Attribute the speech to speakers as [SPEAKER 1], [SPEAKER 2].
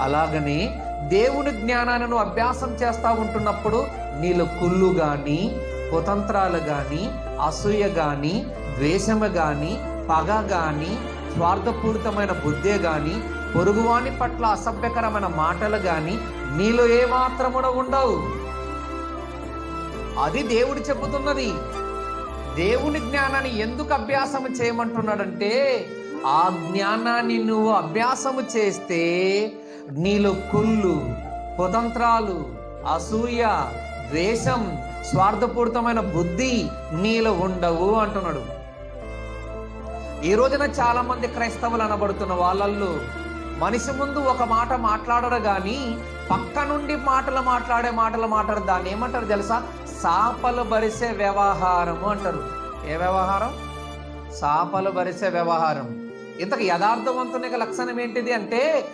[SPEAKER 1] అలాగనే దేవుని జ్ఞానాన్ని నువ్వు అభ్యాసం చేస్తూ ఉంటున్నప్పుడు నీలో కుళ్ళు కానీ, కుతంత్రాలు కానీ, అసూయ కానీ, ద్వేషము కానీ, పగ కానీ, స్వార్థపూరితమైన బుద్ధే కానీ, పొరుగువాని పట్ల అసభ్యకరమైన మాటలు కానీ నీలో ఏమాత్రమున ఉండవు. అది దేవుడు చెబుతున్నది. దేవుని జ్ఞానాన్ని ఎందుకు అభ్యాసము చేయమంటున్నాడంటే, ఆ జ్ఞానాన్ని నువ్వు అభ్యాసము చేస్తే నీలో కుళ్ళు, కుతంత్రాలు, అసూయ, ద్వేషం, స్వార్థపూరితమైన బుద్ధి నీలో ఉండవు అంటున్నాడు. ఈ రోజున చాలా మంది క్రైస్తవులు అనబడుతున్న వాళ్ళల్లో మనిషి ముందు ఒక మాట మాట్లాడరు కానీ పక్క నుండి మాటలు దాన్ని ఏమంటారు తెలుసా? సాపలు బరిసే వ్యవహారము అంటారు. ఏ వ్యవహారం? సాపలు బరిసే వ్యవహారం. ఇంతకు యథార్థవంతుని లక్షణం ఏంటిది అంటే